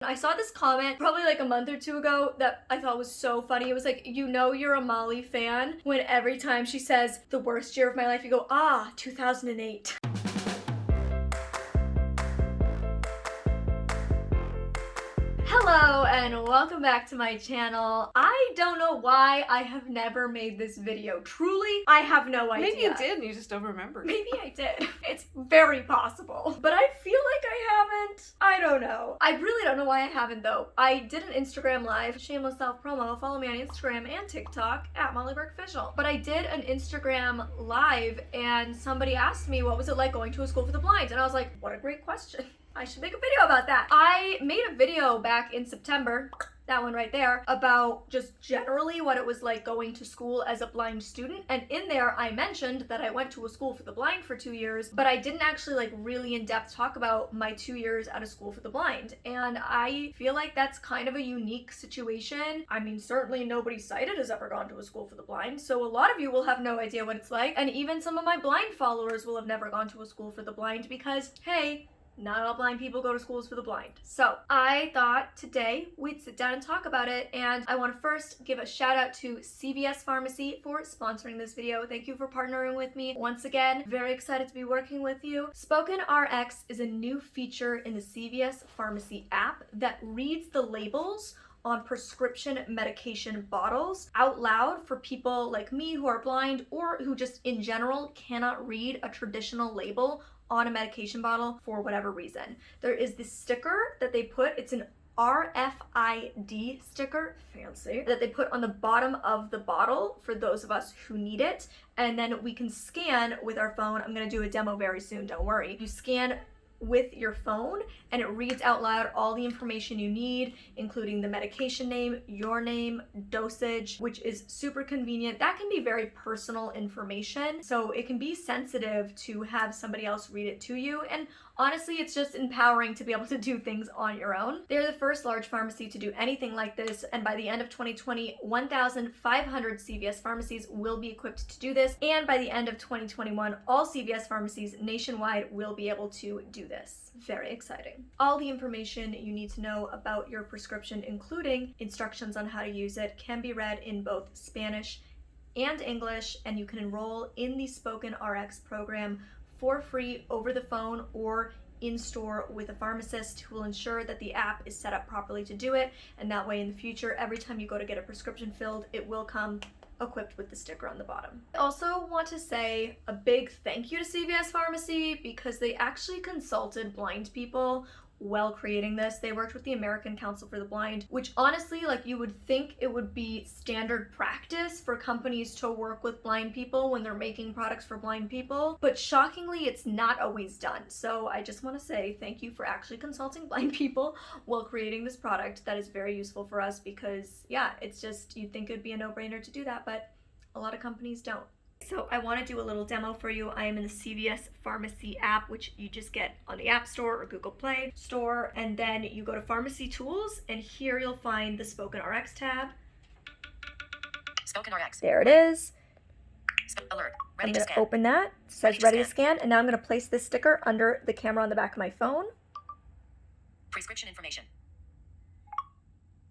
I saw this comment probably like a month or two ago that I thought was so funny. It was like, you know you're a Molly fan when every time she says the worst year of my life, you go, 2008. Hello and welcome back to my channel. I don't know why I have never made this video. Truly, I have no idea. Maybe you did and you just don't remember. Maybe I did. It's very possible. But I feel like I haven't. I don't know. I really don't know why I haven't though. I did an Instagram live, shameless self-promo. Follow me on Instagram and TikTok at MollyBurkeOfficial. But I did an Instagram live and somebody asked me what was it like going to a school for the blind, and I was like, what a great question. I should make a video about that. I made a video back in September, that one right there, about just generally what it was like going to school as a blind student. And in there, I mentioned that I went to a school for the blind for 2 years, but I didn't actually like really in depth talk about my 2 years at a school for the blind. And I feel like that's kind of a unique situation. I mean, certainly nobody sighted has ever gone to a school for the blind, so a lot of you will have no idea what it's like. And even some of my blind followers will have never gone to a school for the blind because, hey, not all blind people go to schools for the blind. So I thought today we'd sit down and talk about it, and I want to first give a shout out to CVS Pharmacy for sponsoring this video. Thank you for partnering with me once again. Very excited to be working with you. Spoken RX is a new feature in the CVS Pharmacy app that reads the labels on prescription medication bottles out loud for people like me who are blind or who just in general cannot read a traditional label on a medication bottle for whatever reason. There is this sticker that they put, it's an RFID sticker, fancy, that they put on the bottom of the bottle for those of us who need it, and then we can scan with our phone. I'm gonna do a demo very soon, don't worry. You scan with your phone and it reads out loud all the information you need, including the medication name, your name, dosage, which is super convenient. That can be very personal information, so it can be sensitive to have somebody else read it to you, and honestly, it's just empowering to be able to do things on your own. They're the first large pharmacy to do anything like this, and by the end of 2020, 1,500 CVS pharmacies will be equipped to do this, and by the end of 2021, all CVS pharmacies nationwide will be able to do this. Very exciting. All the information you need to know about your prescription, including instructions on how to use it, can be read in both Spanish and English, and you can enroll in the Spoken RX program for free over the phone or in store with a pharmacist who will ensure that the app is set up properly to do it, and that way in the future, every time you go to get a prescription filled, it will come equipped with the sticker on the bottom. I also want to say a big thank you to CVS Pharmacy because they actually consulted blind people while creating this. They worked with the American Council for the Blind, which honestly, like, you would think it would be standard practice for companies to work with blind people when they're making products for blind people, but shockingly, it's not always done. So I just want to say thank you for actually consulting blind people while creating this product. That is very useful for us because, yeah, it's just, you'd think it'd be a no-brainer to do that, but a lot of companies don't. So I want to do a little demo for you. I am in the CVS Pharmacy app, which you just get on the App Store or Google Play Store, and then you go to Pharmacy Tools, and here you'll find the Spoken RX tab. Spoken RX. There it is. Alert. I'm Ready going to to open that. It says ready to scan, and now I'm going to place this sticker under the camera on the back of my phone. Prescription information.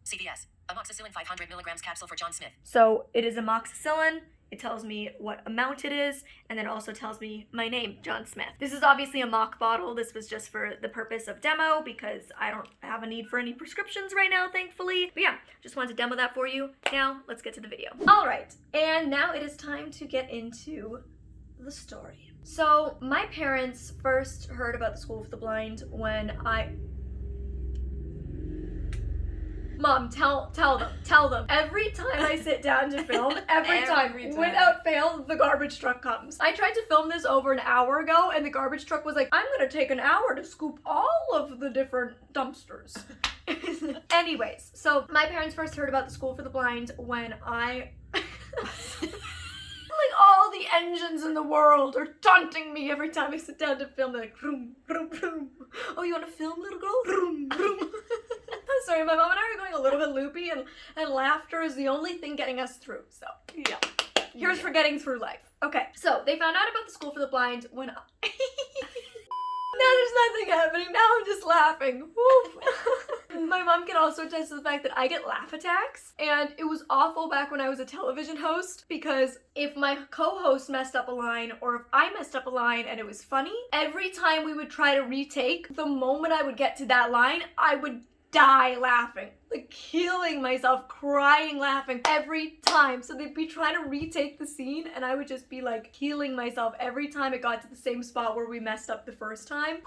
CVS. Amoxicillin 500 milligrams capsule for John Smith. So it is amoxicillin. It tells me what amount it is, and then also tells me my name, John Smith. This is obviously a mock bottle. This was just for the purpose of demo because I don't have a need for any prescriptions right now, thankfully. But yeah, just wanted to demo that for you. Now, let's get to the video. All right, and now it is time to get into the story. So my parents first heard about the School for the Blind when Mom, tell them. Every time I sit down to film, every time, without fail, the garbage truck comes. I tried to film this over an hour ago, and the garbage truck was like, I'm gonna take an hour to scoop all of the different dumpsters. Anyways, so my parents first heard about the School for the Blind when like all the engines in the world are taunting me every time I sit down to film. They're like, vroom, vroom, vroom. Oh, you want to film, little girl? Vroom, vroom. Sorry, my mom and I are going a little bit loopy, and laughter is the only thing getting us through. So, yeah. Here's for getting through life. Okay, so they found out about the School for the Blind when Now there's nothing happening. Now I'm just laughing. My mom can also attest to the fact that I get laugh attacks, and it was awful back when I was a television host, because if my co-host messed up a line or if I messed up a line and it was funny, every time we would try to retake, the moment I would get to that line, I would die laughing, like killing myself, crying, laughing every time. So they'd be trying to retake the scene and I would just be like killing myself every time it got to the same spot where we messed up the first time.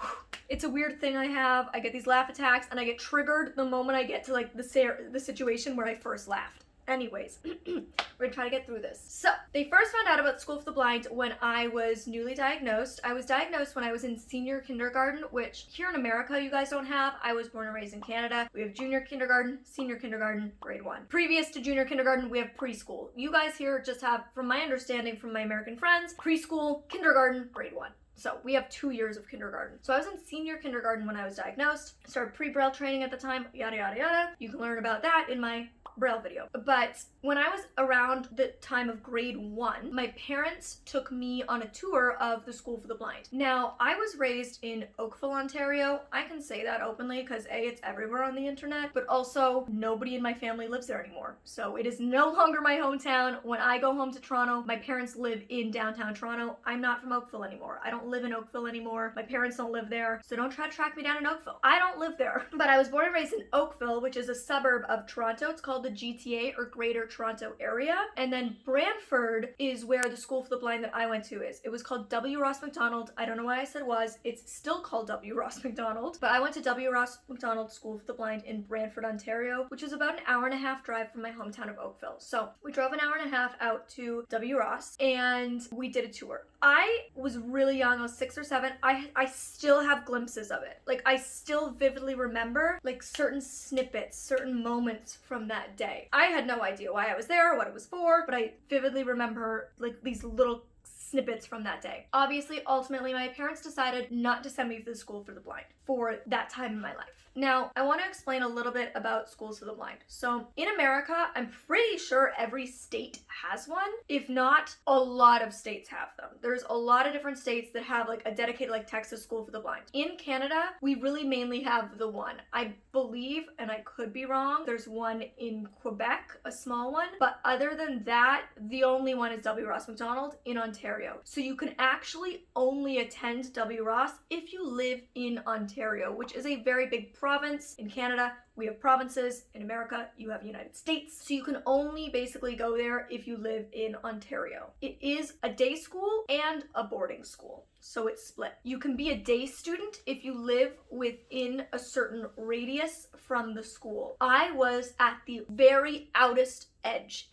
It's a weird thing I have. I get these laugh attacks and I get triggered the moment I get to like the situation where I first laughed. Anyways, we're gonna try to get through this. So, they first found out about School for the Blind when I was newly diagnosed. I was diagnosed when I was in senior kindergarten, which here in America you guys don't have. I was born and raised in Canada. We have junior kindergarten, senior kindergarten, grade 1. Previous to junior kindergarten, we have preschool. You guys here just have, from my understanding from my American friends, preschool, kindergarten, grade 1. So we have 2 years of kindergarten. So I was in senior kindergarten when I was diagnosed. Started pre-Braille training at the time, yada yada yada. You can learn about that in my Braille video. But when I was around the time of grade 1, my parents took me on a tour of the School for the Blind. Now, I was raised in Oakville, Ontario. I can say that openly because A, it's everywhere on the internet, but also nobody in my family lives there anymore. So it is no longer my hometown. When I go home to Toronto, my parents live in downtown Toronto. I'm not from Oakville anymore. I don't live in Oakville anymore. My parents don't live there, so don't try to track me down in Oakville. I don't live there. But I was born and raised in Oakville, which is a suburb of Toronto. It's called the GTA, or Greater Toronto Area. And then Brantford is where the School for the Blind that I went to is. It was called W. Ross Macdonald. I don't know why I said was. It's still called W. Ross Macdonald. But I went to W. Ross Macdonald School for the Blind in Brantford, Ontario, which is about an hour-and-a-half drive from my hometown of Oakville. So we drove an hour and a half out to W. Ross and we did a tour. I was really young. I was 6 or 7. I still have glimpses of it. Like, I still vividly remember like certain snippets, certain moments from that day. I had no idea why I was there or what it was for, but I vividly remember like these little snippets from that day. Obviously, ultimately, my parents decided not to send me to the School for the Blind for that time in my life. Now, I want to explain a little bit about Schools for the Blind. So, in America, I'm pretty sure every state has one. If not, a lot of states have them. There's a lot of different states that have like a dedicated like Texas School for the Blind. In Canada, we really mainly have the one. I believe, and I could be wrong, there's one in Quebec, a small one, but other than that, the only one is W. Ross Macdonald in Ontario. So you can actually only attend W. Ross if you live in Ontario, which is a very big province. In Canada, we have provinces. In America, you have United States. So you can only basically go there if you live in Ontario. It is a day school and a boarding school. So it's split. You can be a day student if you live within a certain radius from the school. I was at the very outest edge.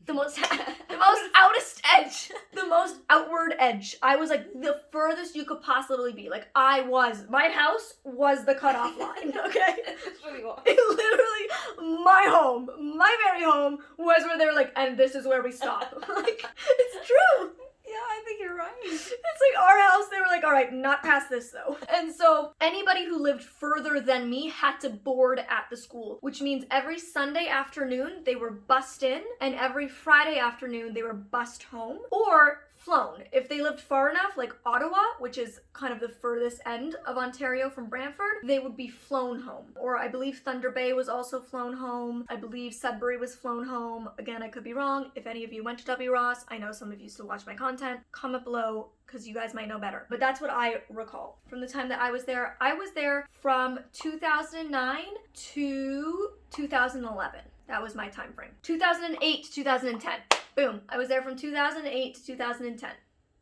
The most outest edge. The most outward edge. I was like the furthest you could possibly be. Like my house was the cutoff line, okay? It literally, my home, my very home was where they were like, and this is where we stop. Like, it's true. Yeah, I think you're right. It's like our house, they were like, all right, not past this though. And so anybody who lived further than me had to board at the school, which means every Sunday afternoon they were bussed in and every Friday afternoon they were bussed home or flown. If they lived far enough, like Ottawa, which is kind of the furthest end of Ontario from Brantford, they would be flown home. Or I believe Thunder Bay was also flown home. I believe Sudbury was flown home. Again, I could be wrong. If any of you went to W. Ross, I know some of you still watch my content. Comment below because you guys might know better. But that's what I recall from the time that I was there. I was there from 2009 to 2011. That was my time frame. 2008 to 2010. Boom. I was there from 2008 to 2010.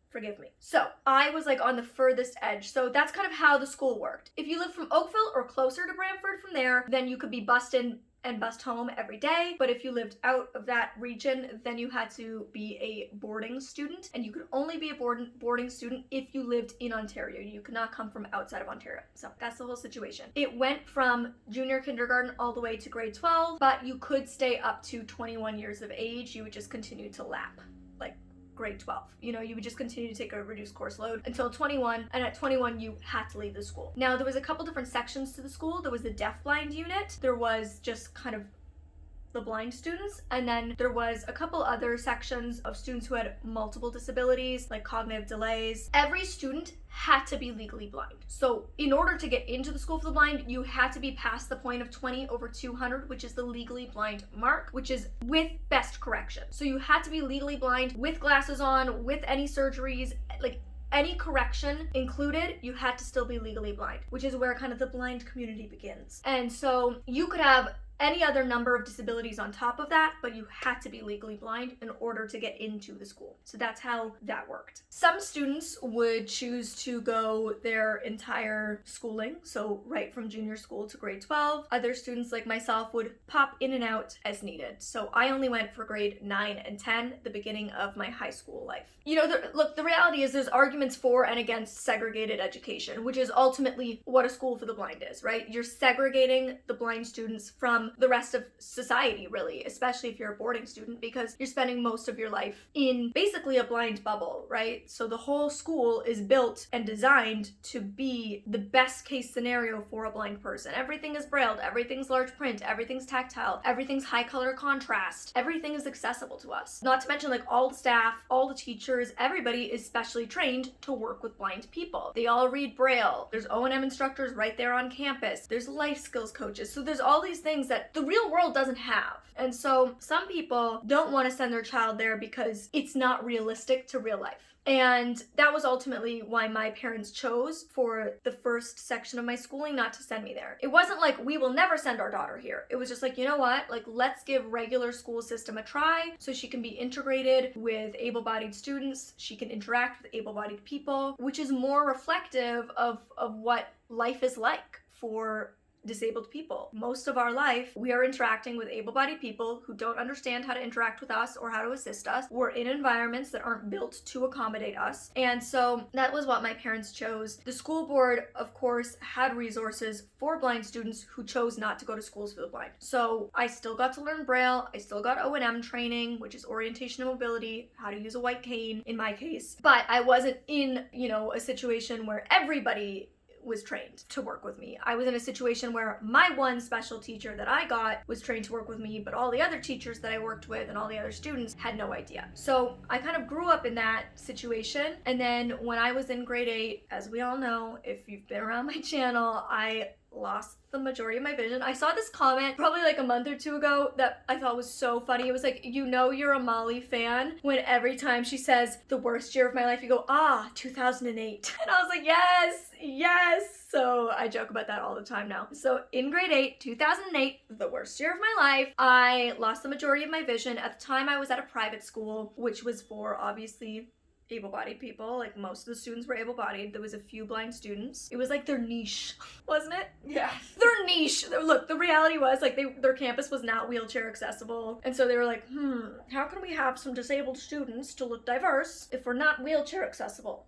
Forgive me. So I was like on the furthest edge. So that's kind of how the school worked. If you lived from Oakville or closer to Brantford from there, then you could be bussed in and bussed home every day. But if you lived out of that region, then you had to be a boarding student. And you could only be a boarding student if you lived in Ontario. You could not come from outside of Ontario. So that's the whole situation. It went from junior kindergarten all the way to grade 12, but you could stay up to 21 years of age. You would just continue to lap, like grade 12. You know, you would just continue to take a reduced course load until 21, and at 21 you had to leave the school. Now, there was a couple different sections to the school. There was the deafblind unit. There was just kind of the blind students, and then there was a couple other sections of students who had multiple disabilities, like cognitive delays. Every student had to be legally blind. So in order to get into the School for the Blind, you had to be past the point of 20/200, which is the legally blind mark, which is with best correction. So you had to be legally blind with glasses on, with any surgeries, like any correction included, you had to still be legally blind, which is where kind of the blind community begins. And so you could have any other number of disabilities on top of that, but you had to be legally blind in order to get into the school. So that's how that worked. Some students would choose to go their entire schooling, so right from junior school to grade 12. Other students like myself would pop in and out as needed. So I only went for grade 9 and 10, the beginning of my high school life. You know, look, the reality is there's arguments for and against segregated education, which is ultimately what a school for the blind is, right? You're segregating the blind students from the rest of society, really, especially if you're a boarding student, because you're spending most of your life in basically a blind bubble, right? So the whole school is built and designed to be the best case scenario for a blind person. Everything is brailled, everything's large print, everything's tactile, everything's high color contrast, everything is accessible to us. Not to mention, like, all the staff, all the teachers, everybody is specially trained to work with blind people. They all read Braille. There's O&M instructors right there on campus. There's life skills coaches. So there's all these things that the real world doesn't have. And so some people don't want to send their child there because it's not realistic to real life. And that was ultimately why my parents chose for the first section of my schooling not to send me there. It wasn't like, we will never send our daughter here. It was just like, you know what? Like, let's give regular school system a try so she can be integrated with able-bodied students. She can interact with able-bodied people, which is more reflective of what life is like for disabled people. Most of our life, we are interacting with able-bodied people who don't understand how to interact with us or how to assist us. We're in environments that aren't built to accommodate us. And so that was what my parents chose. The school board, of course, had resources for blind students who chose not to go to schools for the blind. So I still got to learn Braille. I still got O&M training, which is orientation and mobility, how to use a white cane in my case. But I wasn't in, a situation where everybody was trained to work with me. I was in a situation where my one special teacher that I got was trained to work with me, but all the other teachers that I worked with and all the other students had no idea. So I kind of grew up in that situation. And then when I was in grade 8, as we all know, if you've been around my channel, I lost the majority of my vision. I saw this comment probably like a month or two ago that I thought was so funny. It was like, you're a Molly fan when every time she says the worst year of my life, you go, 2008. And I was like, yes. So I joke about that all the time now. So in grade 8, 2008, the worst year of my life, I lost the majority of my vision. At the time I was at a private school, which was for obviously able-bodied people. Like, most of the students were able-bodied. There was a few blind students. It was like their niche, wasn't it? Yeah. Their niche. Look, the reality was, like, their campus was not wheelchair accessible. And so they were like, how can we have some disabled students to look diverse if we're not wheelchair accessible?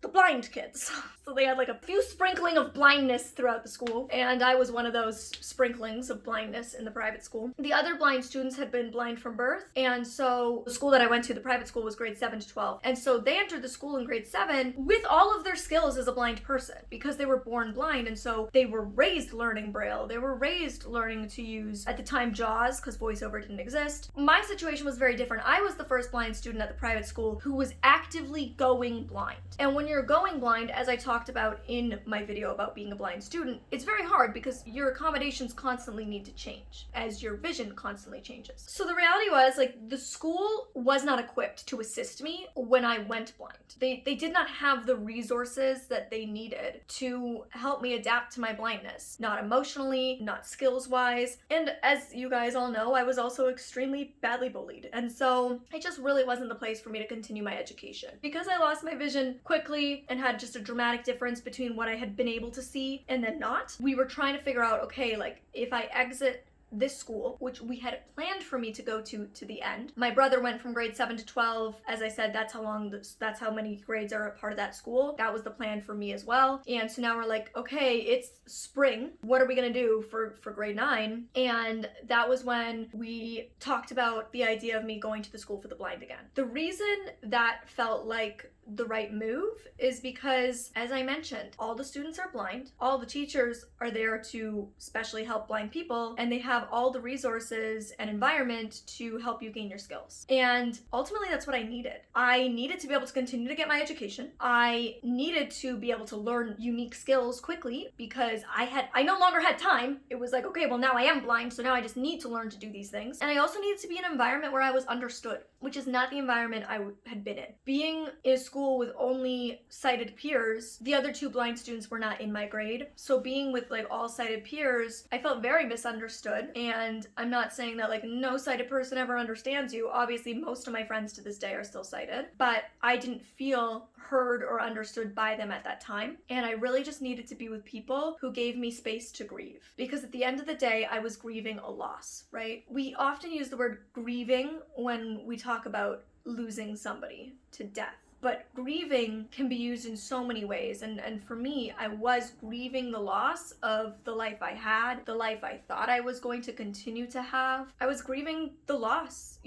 The blind kids. So they had like a few sprinkling of blindness throughout the school, and I was one of those sprinklings of blindness in the private school. The other blind students had been blind from birth, and so the school that I went to, the private school, was grade 7 to 12. And so they entered the school in grade 7 with all of their skills as a blind person because they were born blind, and so they were raised learning Braille. They were raised learning to use, at the time, JAWS, because voiceover didn't exist. My situation was very different. I was the first blind student at the private school who was actively going blind. And when you're going blind, as I talked about in my video about being a blind student, it's very hard because your accommodations constantly need to change as your vision constantly changes. So the reality was, like, the school was not equipped to assist me when I went blind. They did not have the resources that they needed to help me adapt to my blindness. Not emotionally, not skills-wise. And as you guys all know, I was also extremely badly bullied. And so it just really wasn't the place for me to continue my education. Because I lost my vision quickly and had just a dramatic difference between what I had been able to see and then not, we were trying to figure out, okay, like, if I exit this school, which we had planned for me to go to the end. My brother went from grade 7 to 12. As I said, that's how many grades are a part of that school. That was the plan for me as well. And so now we're like, okay, it's spring. What are we gonna do for grade 9? And that was when we talked about the idea of me going to the School for the Blind again. The reason that felt like the right move is because, as I mentioned, all the students are blind, all the teachers are there to specially help blind people, and they have all the resources and environment to help you gain your skills. And ultimately, that's what I needed. I needed to be able to continue to get my education. I needed to be able to learn unique skills quickly because I no longer had time. It was like, okay, well now I am blind, so now I just need to learn to do these things. And I also needed to be in an environment where I was understood, which is not the environment I had been in. Being in a school with only sighted peers, the other two blind students were not in my grade. So being with like all sighted peers, I felt very misunderstood. And I'm not saying that like no sighted person ever understands you. Obviously, most of my friends to this day are still sighted, but I didn't feel heard or understood by them at that time. And I really just needed to be with people who gave me space to grieve. Because at the end of the day, I was grieving a loss, right? We often use the word grieving when we talk about losing somebody to death. But grieving can be used in so many ways. And for me, I was grieving the loss of the life I had, the life I thought I was going to continue to have. I was grieving the loss,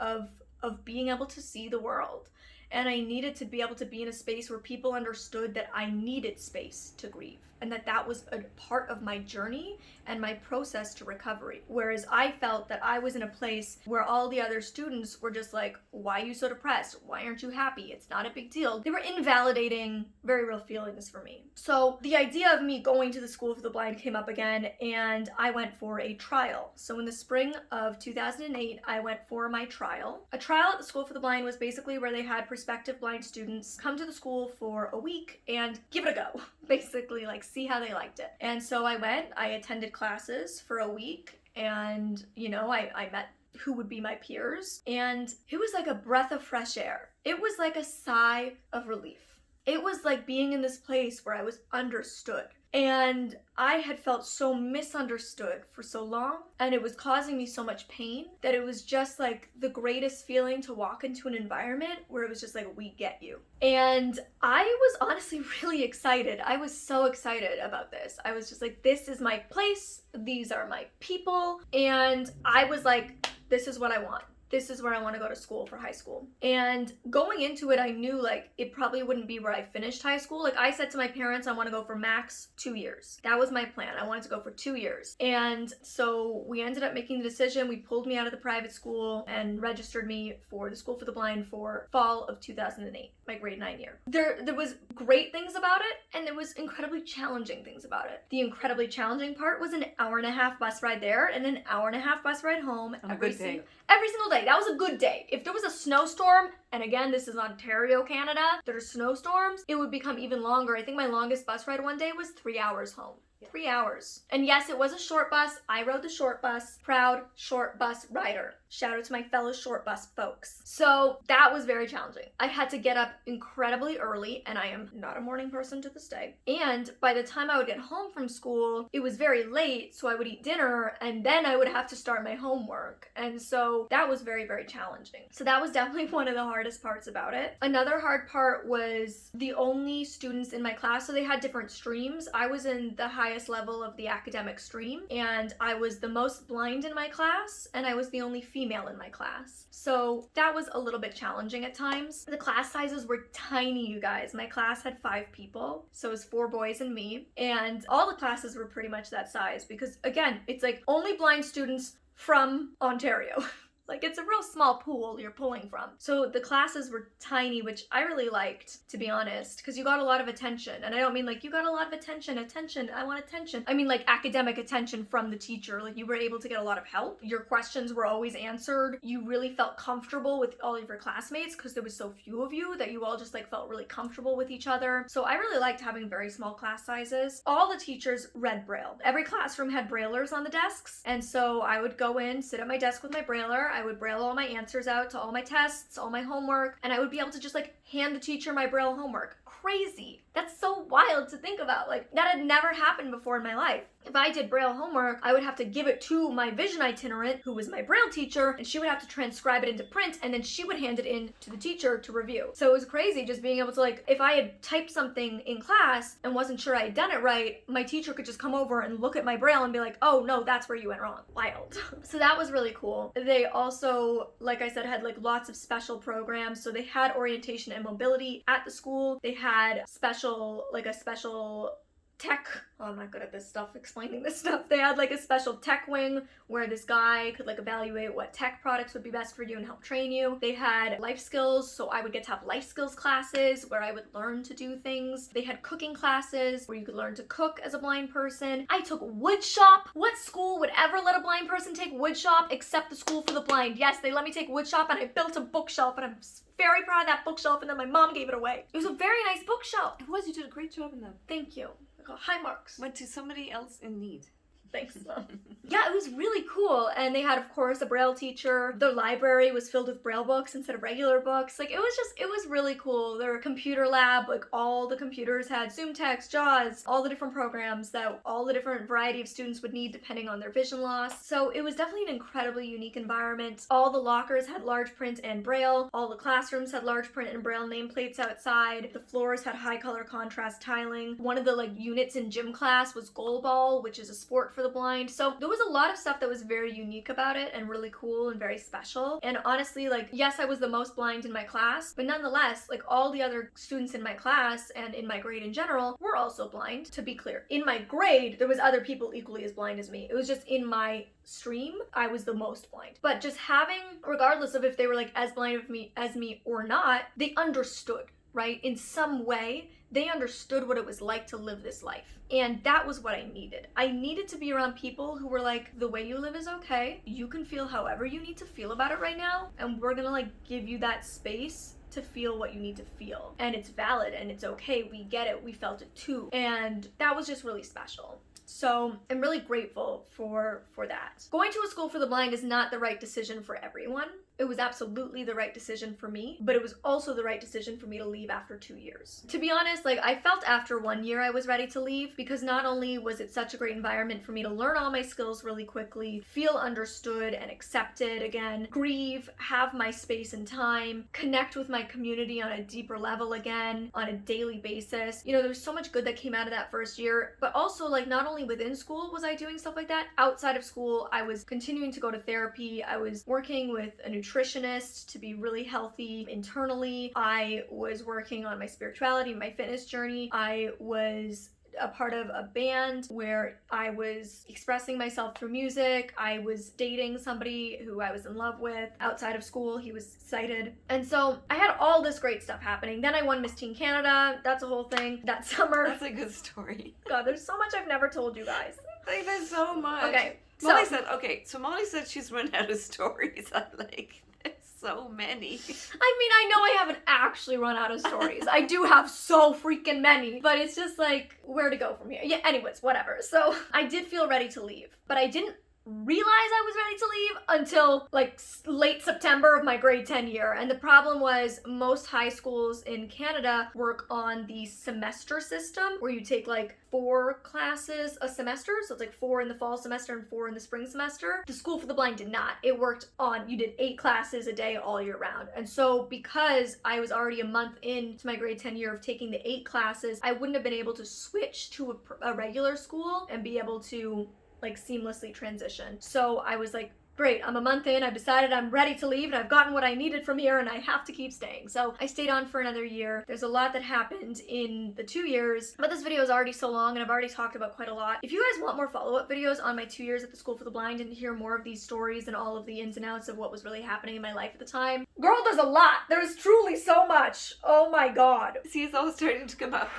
of being able to see the world. And I needed to be able to be in a space where people understood that I needed space to grieve and that was a part of my journey and my process to recovery. Whereas I felt that I was in a place where all the other students were just like, why are you so depressed? Why aren't you happy? It's not a big deal. They were invalidating very real feelings for me. So the idea of me going to the School for the Blind came up again, and I went for a trial. So in the spring of 2008, I went for my trial. A trial at the School for the Blind was basically where they had prospective blind students come to the school for a week and give it a go. Basically, like, see how they liked it. And so I went, I attended classes for a week, and, I met who would be my peers, and it was like a breath of fresh air. It was like a sigh of relief. It was like being in this place where I was understood. And I had felt so misunderstood for so long, and it was causing me so much pain that it was just like the greatest feeling to walk into an environment where it was just like, we get you. And I was honestly really excited. I was so excited about this. I was just like, this is my place. These are my people. And I was like, this is what I want. This is where I want to go to school for high school. And going into it, I knew like it probably wouldn't be where I finished high school. Like I said to my parents, I want to go for max 2 years. That was my plan. I wanted to go for 2 years. And so we ended up making the decision. We pulled me out of the private school and registered me for the School for the Blind for fall of 2008, my grade 9 year. There was great things about it, and there was incredibly challenging things about it. The incredibly challenging part was an hour-and-a-half bus ride there and an hour-and-a-half bus ride home every single day. That was a good day. If there was a snowstorm, and again, this is Ontario, Canada, there's snowstorms, it would become even longer. I think my longest bus ride one day was 3 hours home. 3 hours. And yes, it was a short bus. I rode the short bus. Proud short bus rider. Shout out to my fellow short bus folks. So that was very challenging. I had to get up incredibly early, and I am not a morning person to this day. And by the time I would get home from school, it was very late, so I would eat dinner, and then I would have to start my homework. And so that was very, very challenging. So that was definitely one of the hardest parts about it. Another hard part was the only students in my class, so they had different streams. I was in the highest level of the academic stream, and I was the most blind in my class, and I was the only female in my class. So that was a little bit challenging at times. The class sizes were tiny, you guys. My class had 5 people, so it was 4 boys and me, and all the classes were pretty much that size because, again, it's like only blind students from Ontario. Like, it's a real small pool you're pulling from. So the classes were tiny, which I really liked, to be honest, because you got a lot of attention. And I don't mean like you got a lot of attention, I want attention. I mean like academic attention from the teacher. Like you were able to get a lot of help. Your questions were always answered. You really felt comfortable with all of your classmates because there was so few of you that you all just like felt really comfortable with each other. So I really liked having very small class sizes. All the teachers read Braille. Every classroom had Braillers on the desks. And so I would go in, sit at my desk with my Brailler. I would Braille all my answers out to all my tests, all my homework, and I would be able to just like hand the teacher my Braille homework. Crazy. That's so wild to think about. Like that had never happened before in my life. If I did Braille homework, I would have to give it to my vision itinerant, who was my Braille teacher, and she would have to transcribe it into print, and then she would hand it in to the teacher to review. So it was crazy just being able to, like, if I had typed something in class and wasn't sure I had done it right, my teacher could just come over and look at my Braille and be like, oh no, that's where you went wrong. Wild. So that was really cool. They also, like I said, had like lots of special programs. So they had orientation and mobility at the school. They had a special tech, oh, I'm not good at this stuff, explaining this stuff. They had like a special tech wing where this guy could like evaluate what tech products would be best for you and help train you. They had life skills, so I would get to have life skills classes where I would learn to do things. They had cooking classes where you could learn to cook as a blind person. I took wood shop. What school would ever let a blind person take wood shop except the School for the Blind? Yes, they let me take wood shop, and I built a bookshelf, and I'm very proud of that bookshelf, and then my mom gave it away. It was a very nice bookshelf. It was, you did a great job in that. Thank you. I got high marks. Went to somebody else in need. Thanks, Mom. Yeah, it was really cool. And they had, of course, a Braille teacher. Their library was filled with Braille books instead of regular books. Like, it was really cool. Their computer lab, like, all the computers had Zoom Text, JAWS, all the different programs that all the different variety of students would need depending on their vision loss. So it was definitely an incredibly unique environment. All the lockers had large print and Braille. All the classrooms had large print and Braille nameplates outside. The floors had high color contrast tiling. One of the, like, units in gym class was goalball, which is a sport for the blind. So there was a lot of stuff that was very unique about it and really cool and very special. And honestly, like, yes, I was the most blind in my class, but nonetheless, like, all the other students in my class and in my grade in general were also blind, to be clear. In my grade, there was other people equally as blind as me. It was just in my stream, I was the most blind. But just having, regardless of if they were like as blind as me or not, they understood, right? In some way, they understood what it was like to live this life. And that was what I needed. I needed to be around people who were like, the way you live is okay. You can feel however you need to feel about it right now. And we're gonna like give you that space to feel what you need to feel. And it's valid and it's okay. We get it. We felt it too. And that was just really special. So I'm really grateful for that. Going to a school for the blind is not the right decision for everyone. It was absolutely the right decision for me, but it was also the right decision for me to leave after 2 years. To be honest, like, I felt after 1 year I was ready to leave, because not only was it such a great environment for me to learn all my skills really quickly, feel understood and accepted again, grieve, have my space and time, connect with my community on a deeper level again, on a daily basis. You know, there's so much good that came out of that first year, but also, like, not only within school was I doing stuff like that, outside of school, I was continuing to go to therapy. I was working with a nutritionist to be really healthy internally. I was working on my spirituality, my fitness journey. I was a part of a band where I was expressing myself through music. I was dating somebody who I was in love with outside of school. He was excited. And so I had all this great stuff happening. Then I won Miss Teen Canada. That's a whole thing that summer. That's a good story. God, there's so much I've never told you guys. Like, there's so much. Okay. Molly said she's run out of stories. I'm like, there's so many. I mean, I know I haven't actually run out of stories. I do have so freaking many, but it's just like, where to go from here? Yeah, anyways, whatever. So I did feel ready to leave, but I didn't realize I was ready to leave until like late September of my grade 10 year. And the problem was most high schools in Canada work on the semester system where you take like 4 classes a semester. So it's like 4 in the fall semester and 4 in the spring semester. The School for the Blind did not. It worked on, you did 8 classes a day all year round. And so because I was already a month into my grade 10 year of taking the 8 classes, I wouldn't have been able to switch to a regular school and be able to like seamlessly transition. So I was like, great, I'm a month in, I've decided I'm ready to leave, and I've gotten what I needed from here, and I have to keep staying. So I stayed on for another year. There's a lot that happened in the 2 years, but this video is already so long, and I've already talked about quite a lot. If you guys want more follow-up videos on my 2 years at the School for the Blind and hear more of these stories and all of the ins and outs of what was really happening in my life at the time, girl, there's a lot. There's truly so much. Oh my god. See, it's all starting to come up.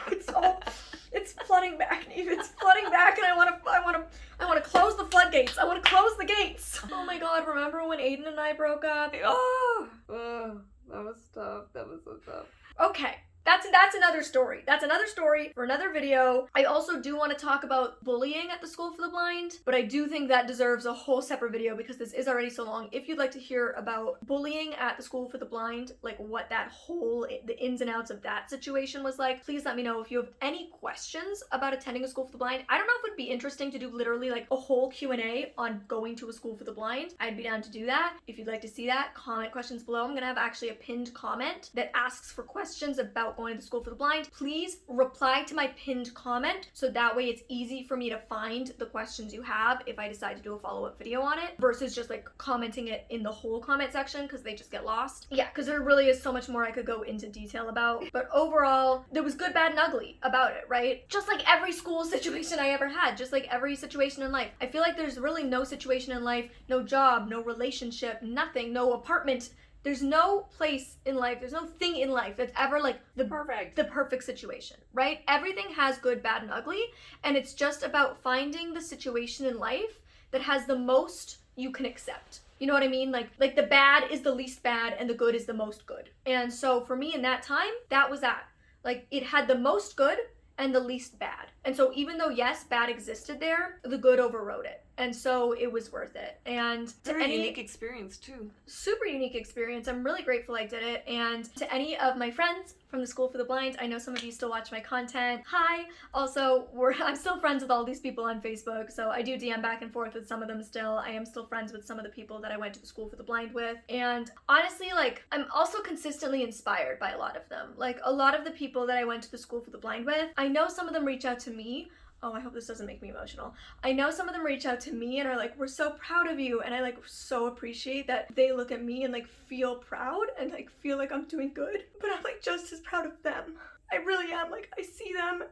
It's flooding back, Neve. It's flooding back, and I want to close the floodgates. I want to close the gates. Oh my god, remember when Aiden and I broke up? Oh, that was tough. That was so tough. Okay, That's another story. That's another story for another video. I also do want to talk about bullying at the School for the Blind, but I do think that deserves a whole separate video because this is already so long. If you'd like to hear about bullying at the School for the Blind, like what the ins and outs of that situation was like, please let me know. If you have any questions about attending a School for the Blind, I don't know if it'd be interesting to do literally like a whole Q&A on going to a School for the Blind. I'd be down to do that. If you'd like to see that, comment questions below. I'm gonna have actually a pinned comment that asks for questions about going to the School for the Blind. Please reply to my pinned comment so that way it's easy for me to find the questions you have if I decide to do a follow-up video on it versus just like commenting it in the whole comment section because they just get lost. Yeah, because there really is so much more I could go into detail about. But overall, there was good, bad, and ugly about it, right? Just like every school situation I ever had, just like every situation in life. I feel like there's really no situation in life, no job, no relationship, nothing, no apartment. There's no place in life, there's no thing in life that's ever like the perfect situation, right? Everything has good, bad, and ugly, and it's just about finding the situation in life that has the most you can accept. You know what I mean? Like the bad is the least bad and the good is the most good. And so for me in that time, that was that. Like it had the most good and the least bad. And so even though yes, bad existed there, the good overrode it. And so it was worth it. And very unique experience too. Super unique experience. I'm really grateful I did it. And to any of my friends from the School for the Blind, I know some of you still watch my content. Hi. Also, I'm still friends with all these people on Facebook, so I do DM back and forth with some of them still. I am still friends with some of the people that I went to the School for the Blind with. And honestly, like, I'm also consistently inspired by a lot of them. Like, a lot of the people that I went to the School for the Blind with, I know some of them reach out to me. Oh, I hope this doesn't make me emotional. I know some of them reach out to me and are like, we're so proud of you. And I like so appreciate that they look at me and like feel proud and like feel like I'm doing good. But I'm like just as proud of them. I really am. Like I see them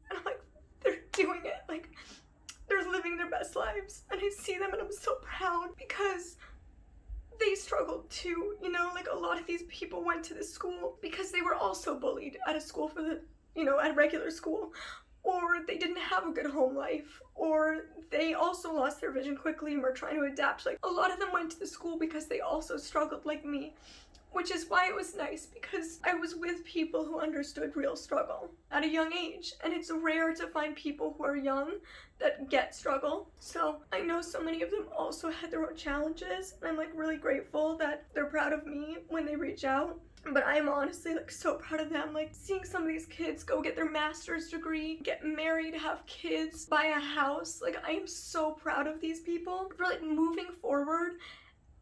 and I'm like, they're doing it. Like they're living their best lives. And I see them and I'm so proud because they struggled too. You know, like a lot of these people went to this school because they were also bullied at a school for the, you know, at a regular school. Or they didn't have a good home life, or they also lost their vision quickly and were trying to adapt. Like, a lot of them went to the school because they also struggled like me, which is why it was nice, because I was with people who understood real struggle at a young age, and it's rare to find people who are young that get struggle. So I know so many of them also had their own challenges, and I'm like really grateful that they're proud of me when they reach out. But I'm honestly like so proud of them, like seeing some of these kids go get their master's degree, get married, have kids, buy a house. Like I am so proud of these people for like moving forward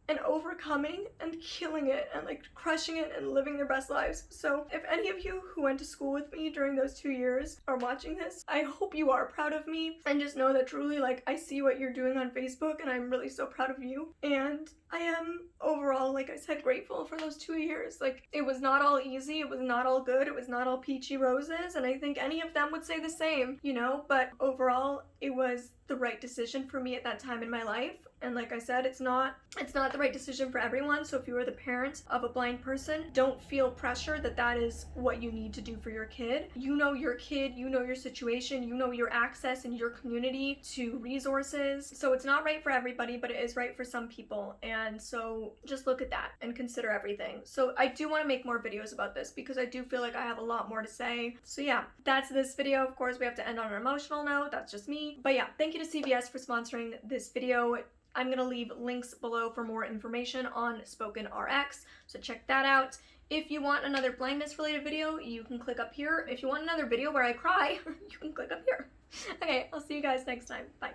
and overcoming and killing it and like crushing it and living their best lives. So if any of you who went to school with me during those 2 years are watching this, I hope you are proud of me and just know that truly like I see what you're doing on Facebook and I'm really so proud of you. And I am overall, like I said, grateful for those 2 years. Like it was not all easy, it was not all good, it was not all peachy roses, and I think any of them would say the same, you know, but overall it was the right decision for me at that time in my life. And like I said, it's not the right decision for everyone. So if you are the parent of a blind person, don't feel pressure that that is what you need to do for your kid. You know your kid, you know your situation, you know your access in your community to resources. So it's not right for everybody, but it is right for some people. And so just look at that and consider everything. So I do want to make more videos about this because I do feel like I have a lot more to say. So yeah, that's this video. Of course, we have to end on an emotional note. That's just me. But yeah, thank you to CVS for sponsoring this video. I'm going to leave links below for more information on Spoken RX, so check that out. If you want another blindness related video, you can click up here. If you want another video where I cry, you can click up here. Okay, I'll see you guys next time. Bye.